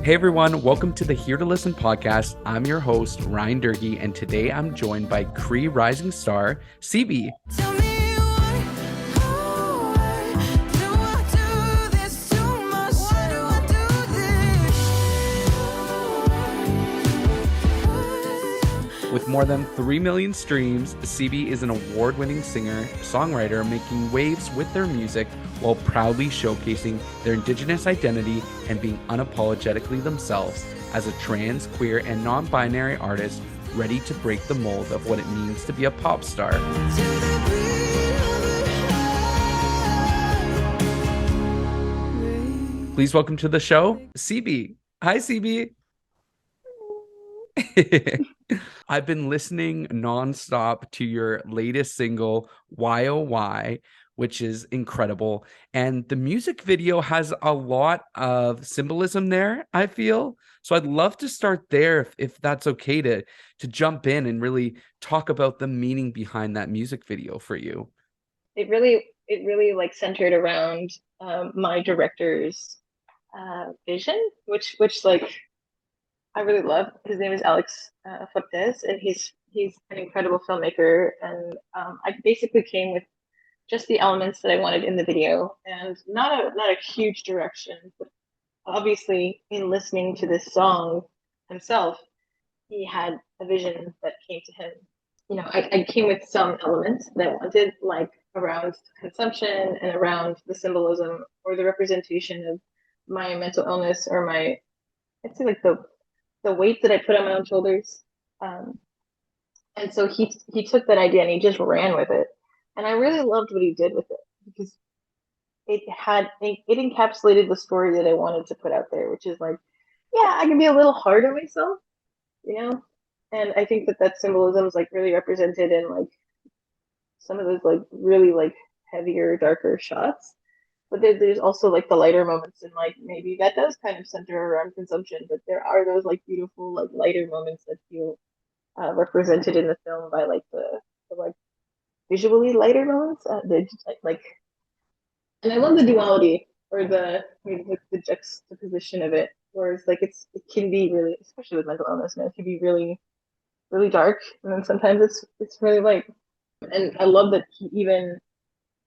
Hey everyone, welcome to the Here to Listen podcast. I'm your host, Ryan Durgy, and today I'm joined by Cree rising star, Siibii. With more than 3 million streams, Siibii is an award-winning singer-songwriter making waves with their music while proudly showcasing their Indigenous identity and being unapologetically themselves as a trans, queer, and non-binary artist ready to break the mold of what it means to be a pop star. Please welcome to the show, Siibii. Hi, Siibii. I've been listening nonstop to your latest single, Why Oh Why, which is incredible. And the music video has a lot of symbolism there, I feel. So I'd love to start there if that's okay to jump in and really talk about the meaning behind that music video for you. It really like centered around my director's vision, which like I really love. His name is Alex Fuertes, and he's an incredible filmmaker. And I basically came with just the elements that I wanted in the video, and not a huge direction. But obviously, in listening to this song himself, he had a vision that came to him. I came with some elements that I wanted, like around consumption and around the symbolism or the representation of my mental illness or I'd say like the weight that I put on my own shoulders. Um, and so he took that idea and he just ran with it. And I really loved what he did with it because it encapsulated the story that I wanted to put out there, which is like, yeah, I can be a little hard on myself, you know? And I think that symbolism is like really represented in like some of those like really like heavier, darker shots. But there's also like the lighter moments, and like maybe that does kind of center around consumption, but there are those like beautiful like lighter moments that feel represented in the film by like the like visually lighter moments. And I love the duality or the maybe like the juxtaposition of it, whereas like it can be really, especially with mental illness, man, it can be really dark, and then sometimes it's really light. And I love that he even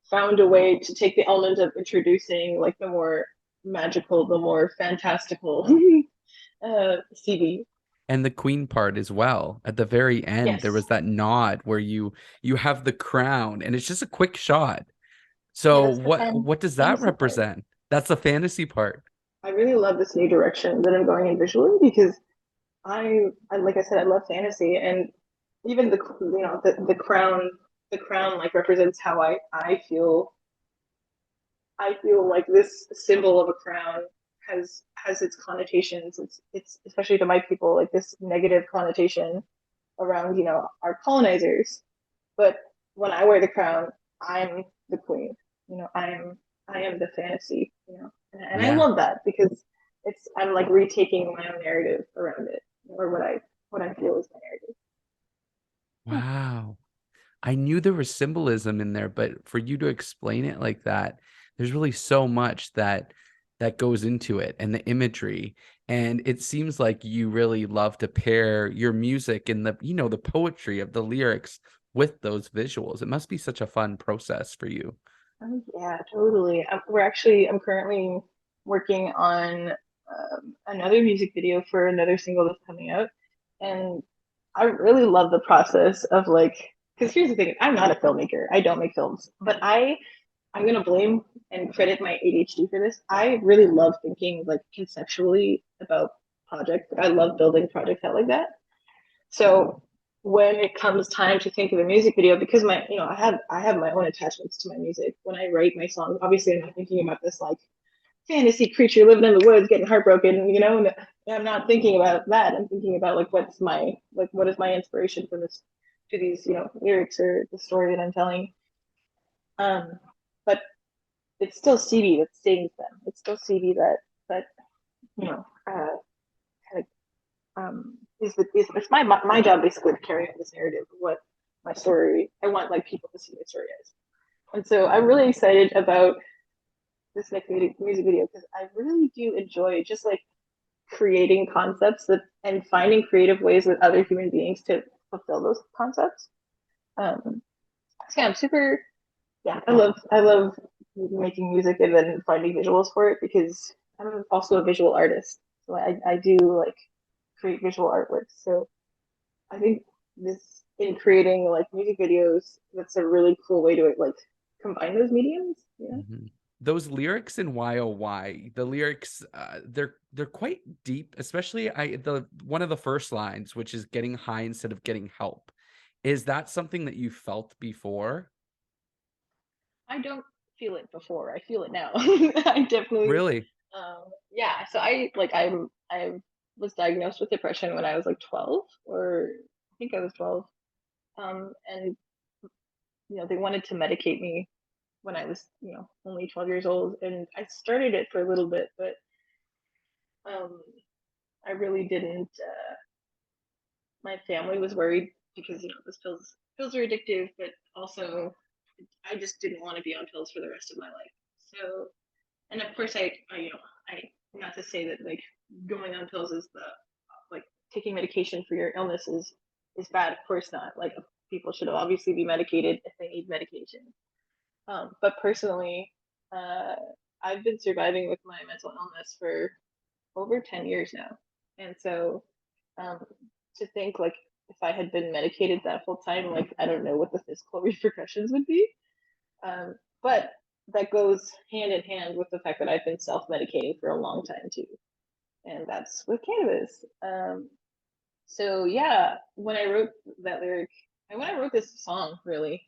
found a way to take the element of introducing like the more magical, the more fantastical Siibii. And the queen part as well. At the very end, there Yes. was that nod where you have the crown and it's just a quick shot. Yeah, So that's the what does that fantasy part. represent? That's the fantasy part. I really love this new direction that I'm going in visually because I like I said, I love fantasy, and even the crown like represents how I feel. I feel like this symbol of a crown has its connotations. It's especially to my people like this negative connotation around our colonizers. But when I wear the crown, I'm the queen. I am the fantasy. And I Yeah. love that because I'm like retaking my own narrative around it, or what I feel is my narrative. Wow. I knew there was symbolism in there, but for you to explain it like that, there's really so much that goes into it and the imagery. And it seems like you really love to pair your music and the poetry of the lyrics with those visuals. It must be such a fun process for you. Oh, yeah, totally. I'm currently working on another music video for another single that's coming out. And I really love the process of like, because here's the thing, I'm not a filmmaker. I don't make films, but I'm gonna blame and credit my ADHD for this. I really love thinking like conceptually about projects. I love building projects out like that. So when it comes time to think of a music video, because I have my own attachments to my music. When I write my songs, obviously I'm not thinking about this like fantasy creature living in the woods getting heartbroken, and I'm not thinking about that. I'm thinking about like what is my inspiration for this to these, lyrics or the story that I'm telling. Um, but it's still Siibii that sings them. It's still Siibii that kind of it's my job basically to carry on this narrative of what my story. I want like people to see my story as. And so I'm really excited about this next music video because I really do enjoy just like creating concepts that and finding creative ways with other human beings to fulfill those concepts. So yeah, I'm super. Yeah, I love making music and then finding visuals for it because I'm also a visual artist. So I do like create visual artwork. So I think this in creating like music videos, that's a really cool way to like combine those mediums. Yeah. Mhm. Those lyrics in YOY, the lyrics, they're quite deep, especially the one of the first lines, which is getting high instead of getting help. Is that something that you felt before? I don't feel it before. I feel it now. I definitely Really? yeah, so I was diagnosed with depression when I was like 12 or I think I was 12. And they wanted to medicate me when I was, only 12 years old and I started it for a little bit, but um I really didn't my family was worried because this pills are addictive, but also I just didn't want to be on pills for the rest of my life. So, and of course, I not to say that like going on pills is the like taking medication for your illness is bad. Of course not. Like people should obviously be medicated if they need medication. But personally, uh, I've been surviving with my mental illness for over 10 years now, and so um, to think like if I had been medicated that whole time, like I don't know what the physical repercussions would be. But that goes hand in hand with the fact that I've been self-medicating for a long time too, and that's with cannabis. So yeah, when I wrote that lyric, and when I wrote this song, really,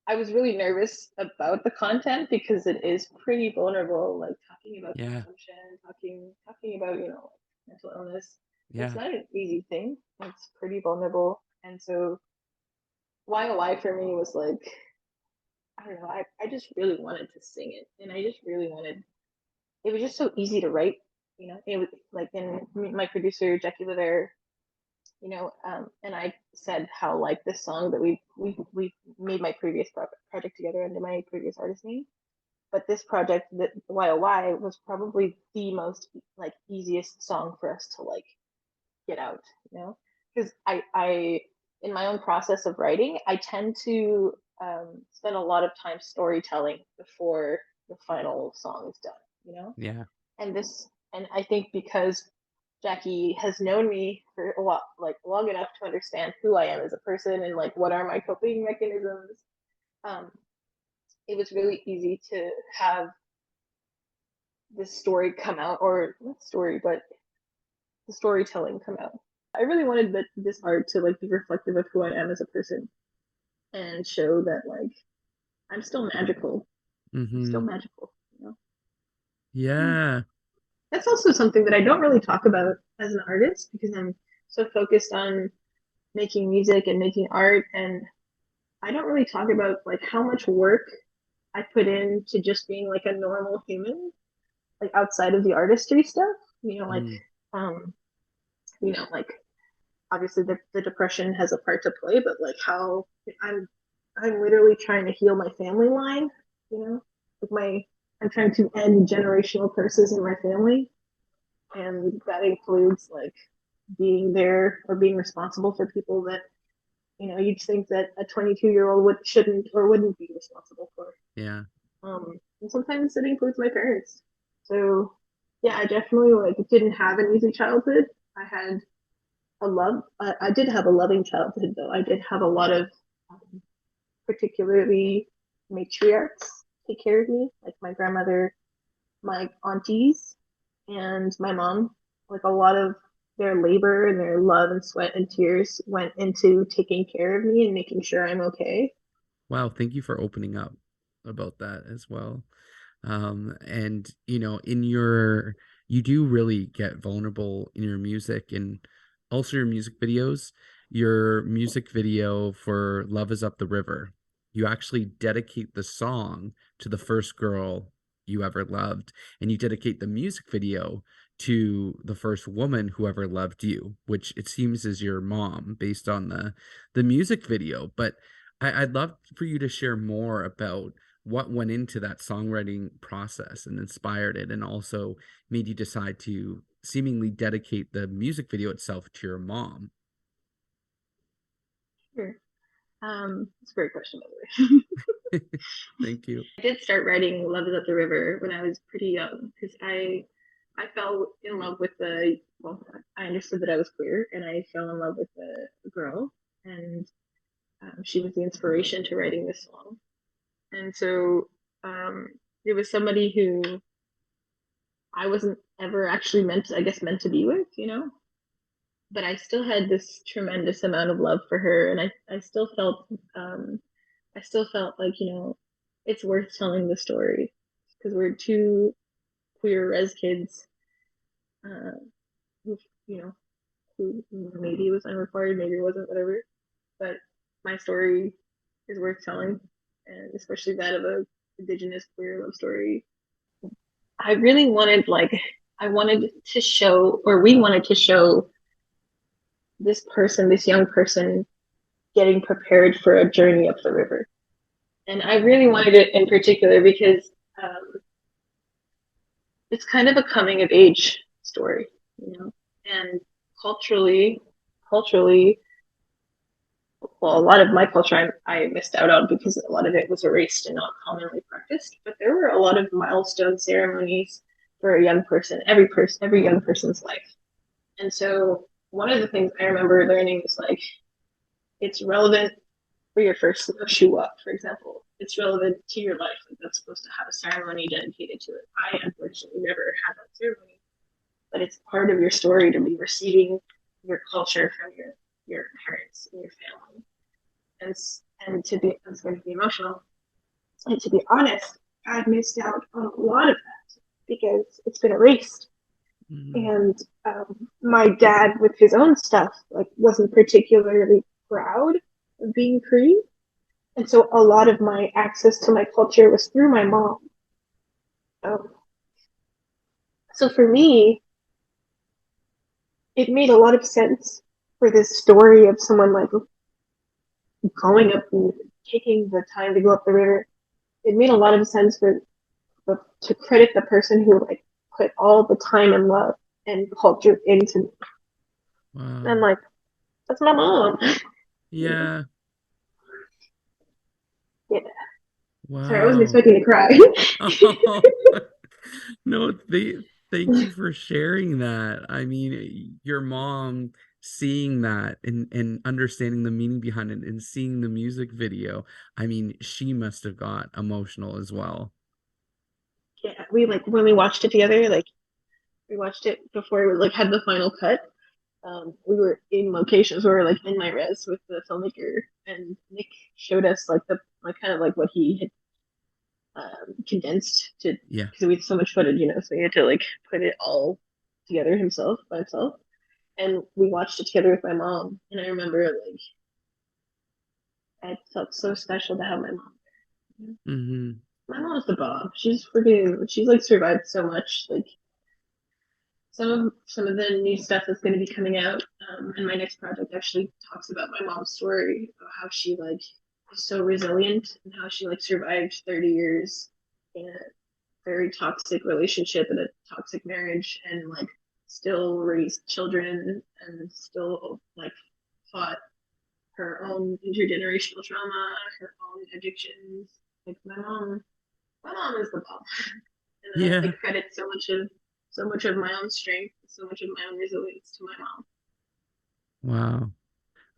I was really nervous about the content because it is pretty vulnerable, like talking about Yeah. consumption, talking about mental illness. It's Yeah. not an easy thing. It's pretty vulnerable, and so YOY for me was like I don't know. I just really wanted to sing it, and I just really wanted. It was just so easy to write. It was like, and my producer Jackie Lever, and I said how like this song that we made my previous project together under my previous artist name, but this project that YOY was probably the most like easiest song for us to like get out, because I in my own process of writing, I tend to spend a lot of time storytelling before the final song is done, Yeah. and I think because Jackie has known me for a lot, like long enough to understand who I am as a person and like what are my coping mechanisms. Um, it was really easy to have this story come out, or not story, but the storytelling come out. I really wanted this art to like be reflective of who I am as a person and show that like I'm still magical. I'm still Mm-hmm. magical. Yeah. Yeah. That's also something that I don't really talk about as an artist because I'm so focused on making music and making art, and I don't really talk about like how much work I put into just being like a normal human, like outside of the artistry stuff. Mm. Um, like obviously the depression has a part to play, but like how I'm literally trying to heal my family line, like I'm trying to end generational curses in my family, and that includes like being there or being responsible for people that you'd think that a 22-year-old shouldn't or wouldn't be responsible for. Yeah. And sometimes it includes my parents. So yeah, I definitely like didn't have an easy childhood. I had I did have a loving childhood though. I did have a lot of particularly matriarchs take care of me, like my grandmother, my aunties, and my mom. Like a lot of their labor and their love and sweat and tears went into taking care of me and making sure I'm okay. Wow. Thank you for opening up about that as well. And in you do really get vulnerable in your music and also your music video for Love Is Up the River, you actually dedicate the song to the first girl you ever loved, and you dedicate the music video to the first woman who ever loved you, which it seems is your mom based on the music video. But I'd love for you to share more about what went into that songwriting process and inspired it and also made you decide to seemingly dedicate the music video itself to your mom? Sure. It's a great question, by the way. Thank you. I did start writing Love is at the River when I was pretty young because I fell in love with well, I understood that I was queer and I fell in love with the girl, and she was the inspiration to writing this song. And so um, it was somebody who I wasn't ever actually I guess, meant to be with, but I still had this tremendous amount of love for her, and I still felt like, it's worth telling the story because we're two queer res kids, uh, who, you know, who maybe it was unrequired, maybe it wasn't, whatever. But my story is worth telling, and especially that of a Indigenous queer love story. I really wanted, I wanted to show, or we wanted to show this young person getting prepared for a journey up the river. And I really wanted it in particular because it's kind of a coming of age story, and culturally, culturally, well, a lot of my culture I missed out on because a lot of it was erased and not commonly practiced. But there were a lot of milestone ceremonies for a young person, every young person's life. And so one of the things I remember learning is like it's relevant for your first snowshoe walk, for example. It's relevant to your life. Like that's supposed to have a ceremony dedicated to it. I unfortunately never had that ceremony, but it's part of your story to be receiving your culture from your parents and your family. And it's going to be emotional. And to be honest, I've missed out on a lot of that because it's been erased. Mm. And my dad, with his own stuff, like wasn't particularly proud of being Cree, and so a lot of my access to my culture was through my mom. Um, so for me, it made a lot of sense for this story of someone like going up and taking the time to go up the river. It made a lot of sense to credit the person who like put all the time and love and culture into me. And Wow. like that's my mom. You know? Yeah. Yeah. Sorry, I wasn't Wow. expecting to cry. Oh, no, thank you for sharing that. I mean, your mom seeing that and understanding the meaning behind it and seeing the music video, I mean, she must have got emotional as well. Yeah, we like when we watched it together, like we watched it before it like had the final cut. We were in locations. We were like in my res with the filmmaker, and Nick showed us like the like kind of like what he had condensed to Yeah. because we had so much footage, so he had to like put it all together himself by himself. And we watched it together with my mom, and I remember like I felt so special to have my mom there. Hmm. My mom's the bomb. She's like survived so much. Like some of the new stuff that's going to be coming out, and my next project actually talks about my mom's story, about how she like is so resilient and how she like survived 30 years in a very toxic relationship and a toxic marriage, and like still raised children and still like fought her own intergenerational trauma, her own addictions. Like my mom is the bomb. And I Yeah. credit so much of my own strength, so much of my own resilience to my mom. Wow. I'm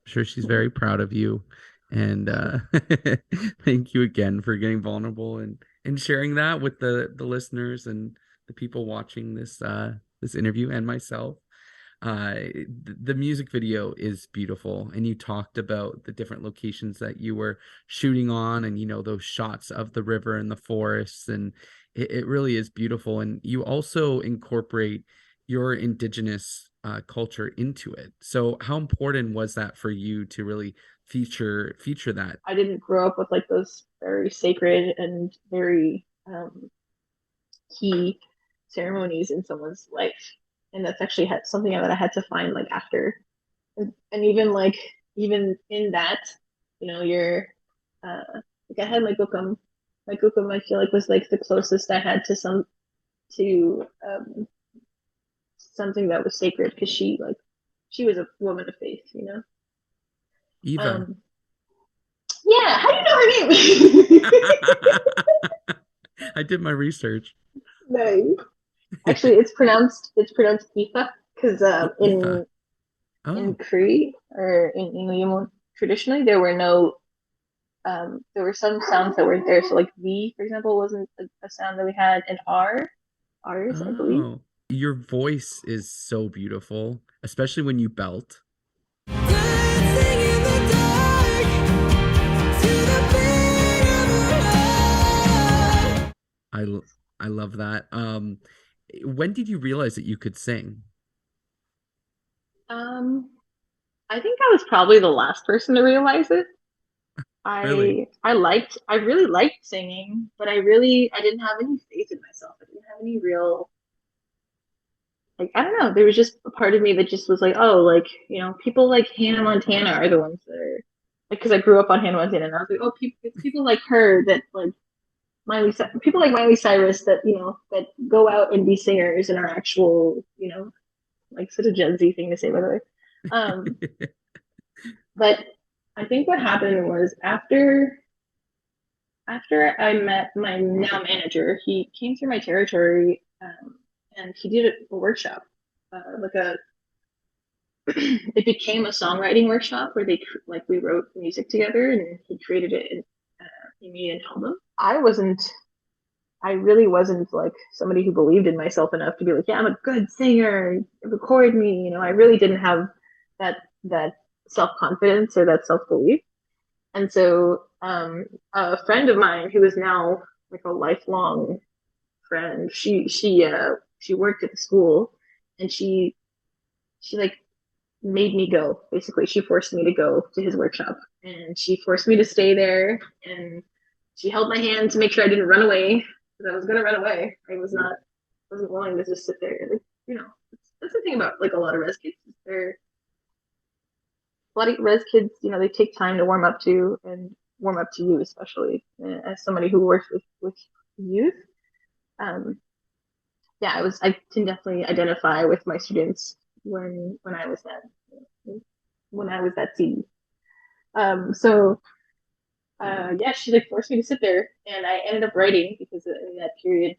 sure she's very proud of you. And thank you again for getting vulnerable and sharing that with the listeners and the people watching this interview and myself. The music video is beautiful, and you talked about the different locations that you were shooting on, and those shots of the river and the forests, and it really is beautiful. And you also incorporate your indigenous culture into it. So how important was that for you to really feature that? I didn't grow up with like those very sacred and very key ceremonies in someone's life, and that's actually something that I had to find like after, and even in that, you're like I had my gukum. My gukum, I feel like was like the closest I had to something that was sacred because she was a woman of faith, you know. Eva. Um, yeah, how do you know her name? I did my research. Nice. Actually, it's pronounced Ifa because Eva. in Oh. Cree or in Inuit traditionally there were some sounds that weren't there. So like V, for example, wasn't a sound that we had, and R's, I believe. Oh. Your voice is so beautiful, especially when you belt. I l- I love that. When did you realize that you could sing? Um, I think I was probably the last person to realize it. Really? I really liked singing, but I didn't have any faith in myself. I didn't have any real like I don't know. There was just a part of me that just was like, oh, like people like Hannah Montana are the ones that are like because I grew up on Hannah Montana, and I was like, oh, it's people like her that like people like Miley Cyrus that that go out and be singers and are actual like such a Gen Z thing to say by the way. Um, but I think what happened was after I met my now manager, he came through my territory and he did a workshop, like a it became a songwriting workshop where we wrote music together and he created it and he made an album. I really wasn't like somebody who believed in myself enough to be like, yeah, I'm a good singer, record me. I really didn't have that self confidence or that self belief. And so a friend of mine who is now like a lifelong friend, she worked at the school and she like made me go. Basically, she forced me to go to his workshop and she forced me to stay there and she held my hand to make sure I didn't run away because I was gonna run away. I wasn't willing to just sit there. Like, that's the thing about like a lot of res kids. They're a lot of res kids, they take time to warm up to and warm up to you, especially as somebody who works with youth. Um, yeah, I can definitely identify with my students when I was that Siibii. So yeah, she like forced me to sit there, and I ended up writing because in that period,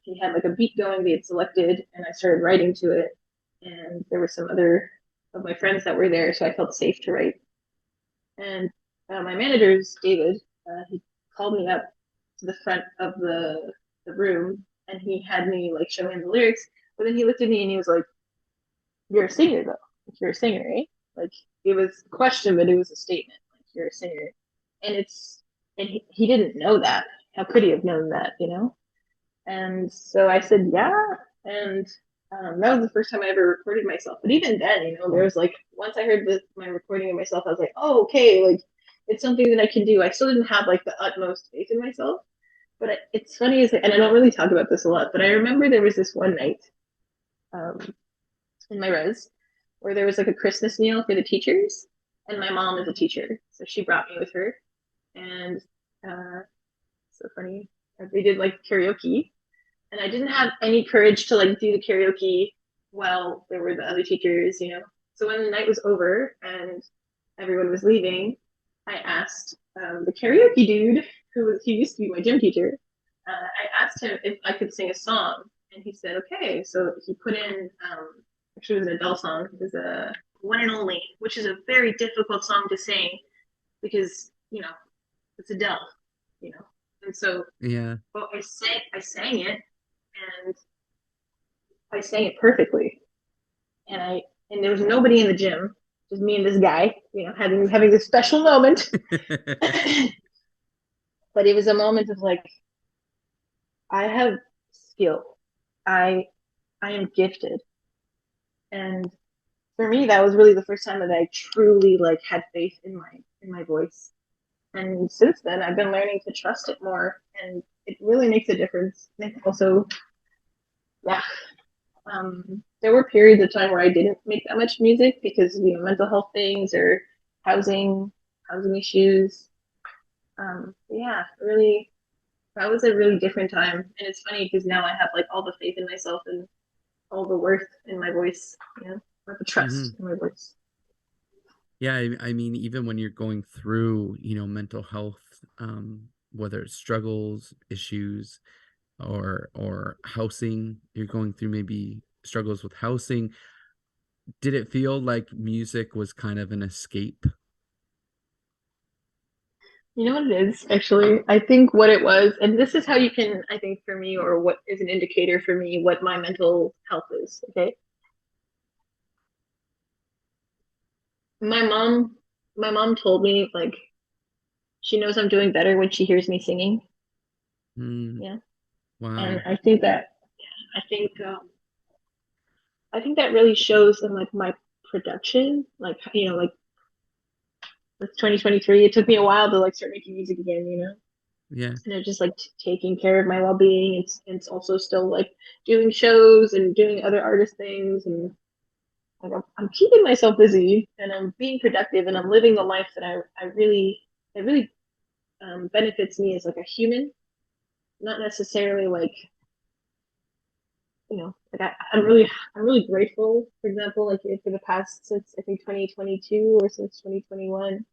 he had like a beat going they had selected, and I started writing to it. And there were some other of my friends that were there, so I felt safe to write. And my manager's David. He called me up to the front of the room, and he had me like show him the lyrics. But then he looked at me and he was like, "You're a singer, though. Like, you're a singer, right?" Like it was a question, but it was a statement. Like you're a singer, and he didn't know that. How could he have known that? And so I said, yeah. And that was the first time I ever recorded myself. But even then, there was like, once I heard my recording of myself, I was like, oh, okay, like it's something that I can do. I still didn't have like the utmost faith in myself. But it's funny, and I don't really talk about this a lot, but I remember there was this one night um, in my res where there was like a Christmas meal for the teachers. And my mom is a teacher. So she brought me with her. And so funny. They did like karaoke and I didn't have any courage to like do the karaoke while there were the other teachers. So when the night was over and everyone was leaving, I asked the karaoke dude, he used to be my gym teacher. I asked him if I could sing a song, and he said okay. So he put in actually it was an Adele song. It was a One and Only, which is a very difficult song to sing because it's Adele, you know. And so, Yeah. well, I sang it, and I sang it perfectly. And there was nobody in the gym, just me and this guy, having this special moment. But it was a moment of like, I have skill. I I am gifted, and for me, that was really the first time that I truly like had faith in my voice. And since then, I've been learning to trust it more, and it really makes a difference. And also, yeah, there were periods of time where I didn't make that much music because mental health things or housing housing issues. Yeah, really, that was a really different time, and it's funny because now I have like all the faith in myself and all the worth in my voice, you know, or the trust Hmm. in my voice. Yeah, I mean, even when you're going through, mental health, whether it's struggles, issues, or housing, you're going through maybe struggles with housing. Did it feel like music was kind of an escape? You know what it is, actually? I think what it was, and this is how you can, I think for me, or what is an indicator for me, what my mental health is, okay? My mom, my mom told me, like, she knows I'm doing better when she hears me singing. Mm, Yeah. And wow. I think, I think that really shows in like my production, like, you know, like it's 2023. It took me a while to like start making music again, you know? Yeah. And it's just like taking care of my well-being. It's also still like doing shows and doing other artist things, and like I'm keeping myself busy and I'm being productive and I'm living the life that I really it really benefits me as like a human, not necessarily like, you know, like I'm really grateful. For example, like for the past since I think 2022 or since 2021,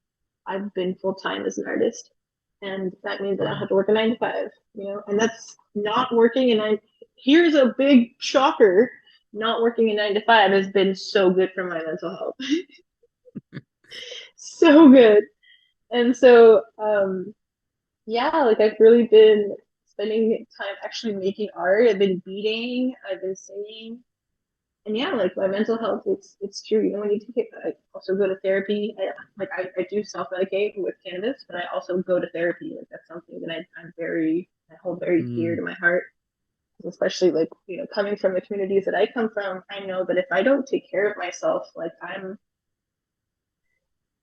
I've been full time as an artist, and that means that I Wow. have to work a 9 to 5, you know, and that's not working. And I here's a big shocker: not working a 9 to 5 has been so good for my mental health, so good. And so, yeah, like I've really been spending time actually making art. I've been beading, I've been singing, and yeah, like my mental health, it's true. You know, when you take it, I also go to therapy. I do self medicate with cannabis, but I also go to therapy. Like that's something that I hold very dear Mm, to my heart. Especially like, you know, coming from the communities that I come from, I know that if I don't take care of myself, like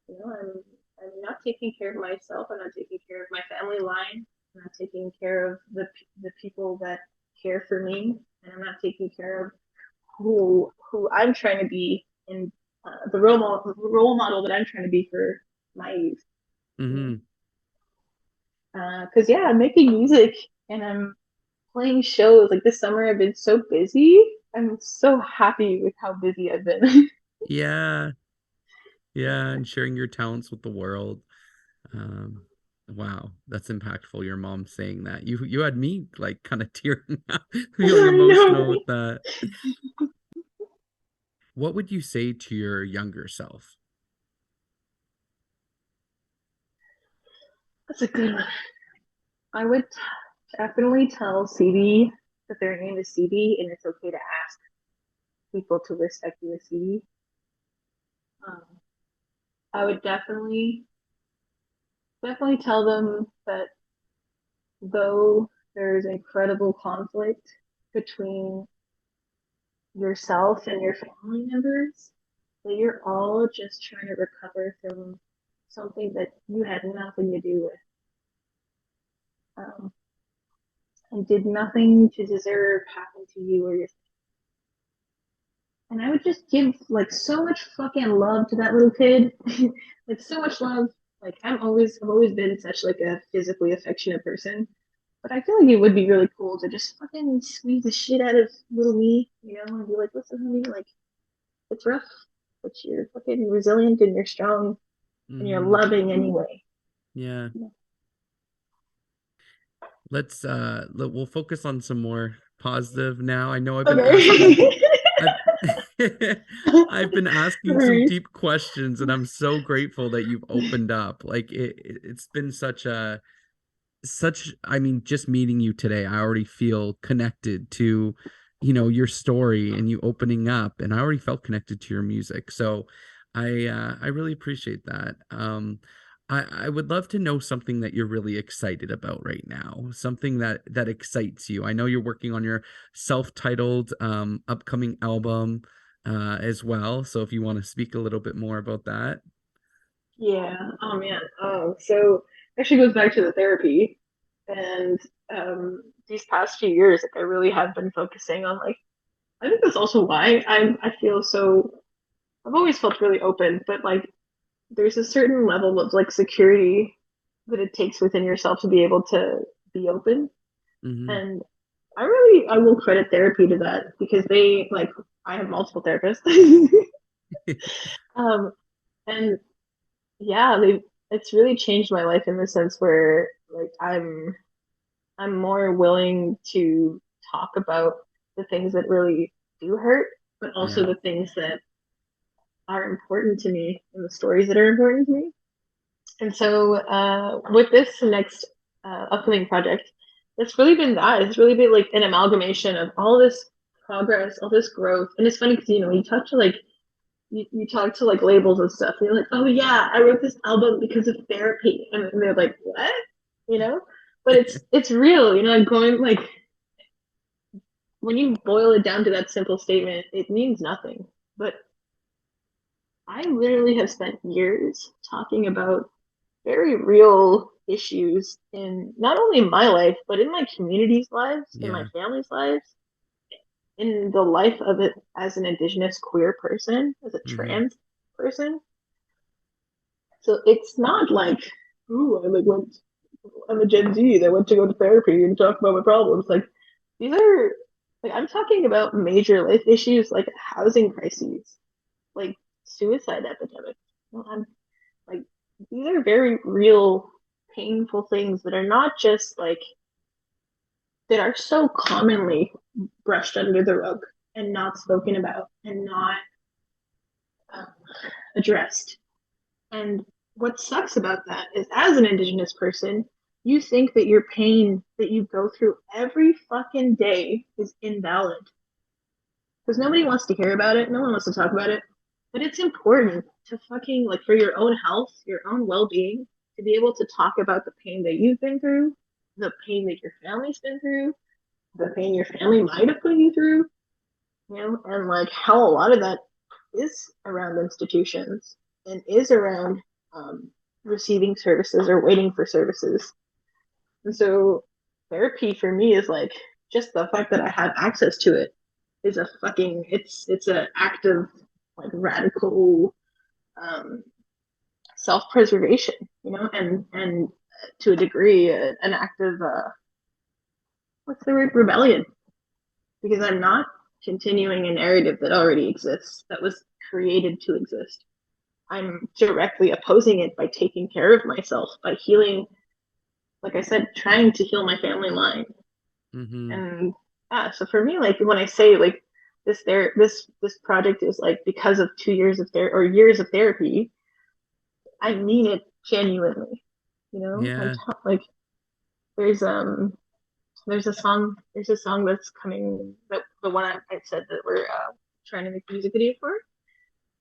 you know, I'm not taking care of myself. I'm not taking care of my family line. I'm not taking care of the people that care for me, and I'm not taking care of who I'm trying to be and role model that I'm trying to be for my youth. You hmm. know, because yeah, I'm making music and I'm playing shows. Like this summer, I've been so busy. I'm so happy with how busy I've been. Yeah. Yeah. And sharing your talents with the world. Um, wow, that's impactful. Your mom saying that. You had me like kind of tearing up, feeling I know. emotional with that. What would you say to your younger self? That's a good one. I would definitely tell Siibii that their name is Siibii and it's okay to ask people to respect you as Siibii. Um, I would definitely tell them that though there's incredible conflict between yourself and your family members, that you're all just trying to recover from something that you had nothing to do with, and did nothing to deserve happen to you or your. And I would just give like so much fucking love to that little kid, like so much love. Like I've always been such like a physically affectionate person, but I feel like it would be really cool to just fucking squeeze the shit out of little me, you know, and be like, listen, honey, like it's rough, but you're fucking resilient and you're strong and you're Hmm. loving anyway. Yeah. We'll focus on some more positive now. I know I've been asking Okay. I've I've been asking some deep questions and I'm so grateful that you've opened up. Like it's been such I mean, just meeting you today, I already feel connected to, your story and you opening up, and I already felt connected to your music. So I really appreciate that. I would love to know something that you're really excited about right now, something that excites you. I know you're working on your self-titled upcoming album as well. So if you want to speak a little bit more about that. Yeah. Oh man. So actually goes back to the therapy, and these past few years, like I really have been focusing on like I think that's also why I feel so. I've always felt really open, but like there's a certain level of like security that it takes within yourself to be able to be open. Hmm. And I will credit therapy to that because they like I have multiple therapists. um, and yeah, they it's really changed my life in the sense where like I'm more willing to talk about the things that really do hurt, but also Yeah. the things that are important to me and the stories that are important to me. And so with this next upcoming project, it's really been that. It's really been like an amalgamation of all this progress, all this growth. And it's funny because you talk to like you talk to like labels and stuff, and you're like, oh yeah, I wrote this album because of therapy, and they're like, what? You know? But it's real, like going like when you boil it down to that simple statement, it means nothing. But I literally have spent years talking about very real issues in not only my life, but in my community's lives, in my Yeah. family's lives, in the life of it as an Indigenous queer person, as a Hmm. trans person. So it's not like, ooh, I'm a Gen Z that went to go to therapy and talk about my problems. Like these are like I'm talking about major life issues like housing crises, like suicide epidemic. I'm like these are very real, painful things that are not just like that are so commonly brushed under the rug and not spoken about and not um, addressed. And what sucks about that is, as an Indigenous person, you think that your pain that you go through every fucking day is invalid because nobody wants to hear about it. No one wants to talk about it. But it's important to fucking, like, for your own health, your own well being, to be able to talk about the pain that you've been through, the pain that your family's been through, the pain your family might have put you through, and like how a lot of that is around institutions and is around um, receiving services or waiting for services. And so therapy for me is like just the fact that I have access to it is a fucking it's an act of like radical um, self-preservation, and to a degree an act of what's the word, rebellion, because I'm not continuing a narrative that already exists that was created to exist. I'm directly opposing it by taking care of myself, by healing, like I said, trying to heal my family line. Hmm. And so for me, like when I say like this project is like because of 2 years of therapy or years of therapy, I mean it genuinely. I'm Yeah. like there's there's a song that's coming, that the one I said that we're trying to make a music video for,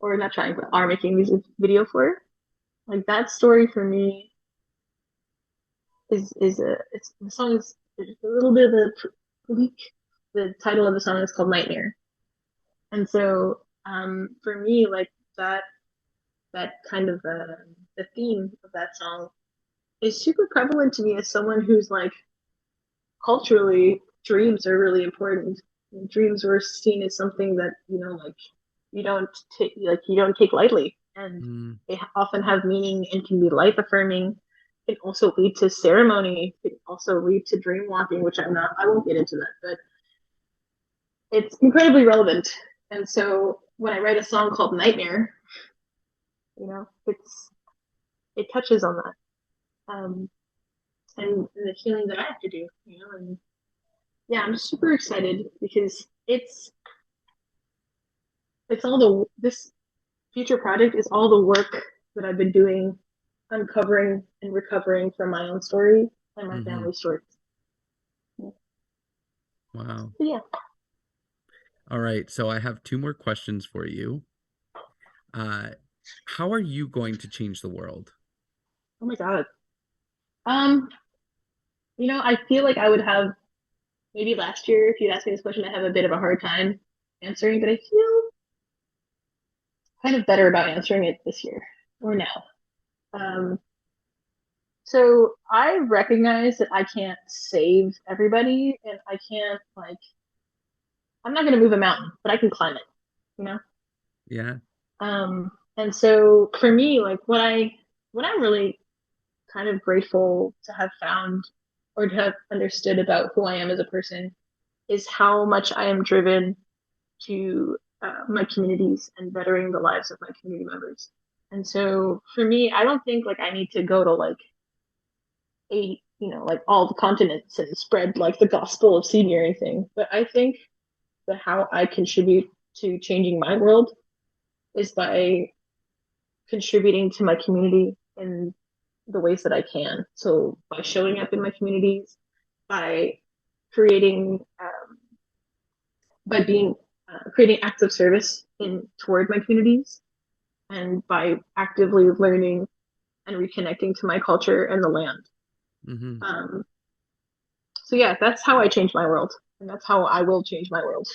or not trying, but are making a music video for. Like that story for me is a it's the song is there's a little bit of a leak. The title of the song is called Nightmare, and so for me like that kind of the theme of that song is super prevalent to me as someone who's like culturally dreams are really important. Dreams were seen as something that like you don't take lightly, and Mm. they often have meaning and can be life affirming. Can also lead to ceremony. Can also lead to dream walking, which I won't get into that, but it's incredibly relevant. And so when I write a song called Nightmare, it touches on that, and the healing that I have to do, and yeah, I'm super excited because it's all this future project is all the work that I've been doing, uncovering and recovering from my own story and my Hmm. family's stories. Wow. So yeah. All right. So I have two more questions for you. Uh, how are you going to change the world? Oh my God. Um, I feel like I would have maybe last year, if you'd asked me this question, I have a bit of a hard time answering, but I feel kind of better about answering it this year or now. Um, so I recognize that I can't save everybody and I can't like I'm not gonna move a mountain, but I can climb it, you know? Yeah. And so for me, like what I'm really kind of grateful to have found or to have understood about who I am as a person is how much I am driven to my communities and bettering the lives of my community members. And so for me, I don't think like I need to go to like like all the continents and spread like the gospel of Siibii or anything. But I think that how I contribute to changing my world is by contributing to my community in the ways that I can. So by showing up in my communities, by creating, by being creating acts of service in toward my communities, and by actively learning and reconnecting to my culture and the land. Mm-hmm. Um, so yeah, that's how I change my world, and that's how I will change my world.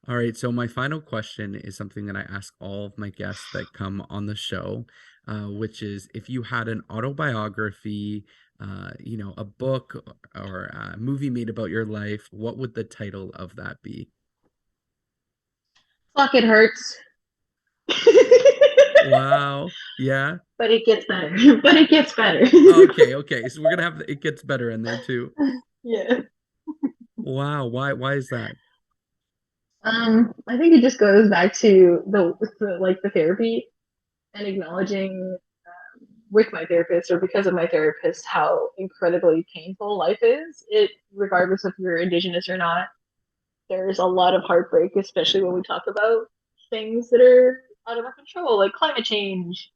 All right, so my final question is something that I ask all of my guests that come on the show, which is if you had an autobiography, a book or a movie made about your life, what would the title of that be? Fuck, it hurts. Wow. Yeah. But it gets better. But it gets better. Okay, okay. So we're gonna have it gets better in there too. Yeah. Wow. Why is that? I think it just goes back to the therapy and acknowledging with my therapist or because of my therapist how incredibly painful life is. It regardless if you're Indigenous or not. There's a lot of heartbreak, especially when we talk about things that are out of our control, like climate change,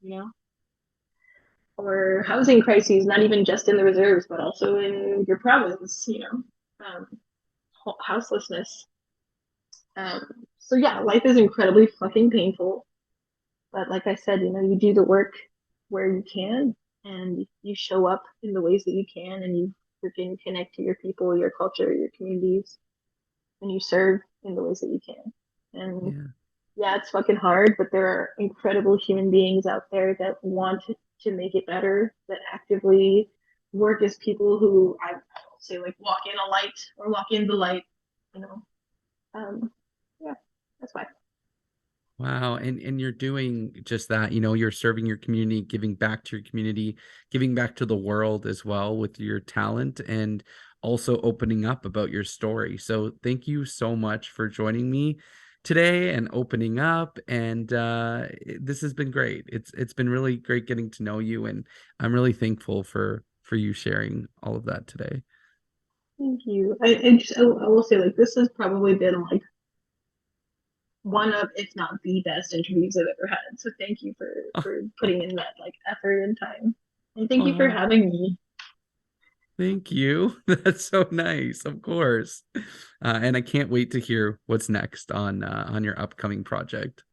or housing crises, not even just in the reserves, but also in your province, houselessness. So yeah, life is incredibly fucking painful. But like I said, you do the work where you can and you show up in the ways that you can and you freaking connect to your people, your culture, your communities, and you serve in the ways that you can. And Yeah. yeah, it's fucking hard, but there are incredible human beings out there that want to make it better, that actively work as people who I say like walk in a light or walk in the light, you know. Um, yeah, that's why. Wow. And you're doing just that, you're serving your community, giving back to your community, giving back to the world as well with your talent and also opening up about your story. So thank you so much for joining me today and opening up. And this has been great. It's been really great getting to know you, and I'm really thankful for you sharing all of that today. Thank you. I will say like this has probably been like one of, if not the best interviews I've ever had. So thank you for putting in that like effort and time. And thank you for Oh, having me. thank you. That's so nice. Of course. And I can't wait to hear what's next on your upcoming project.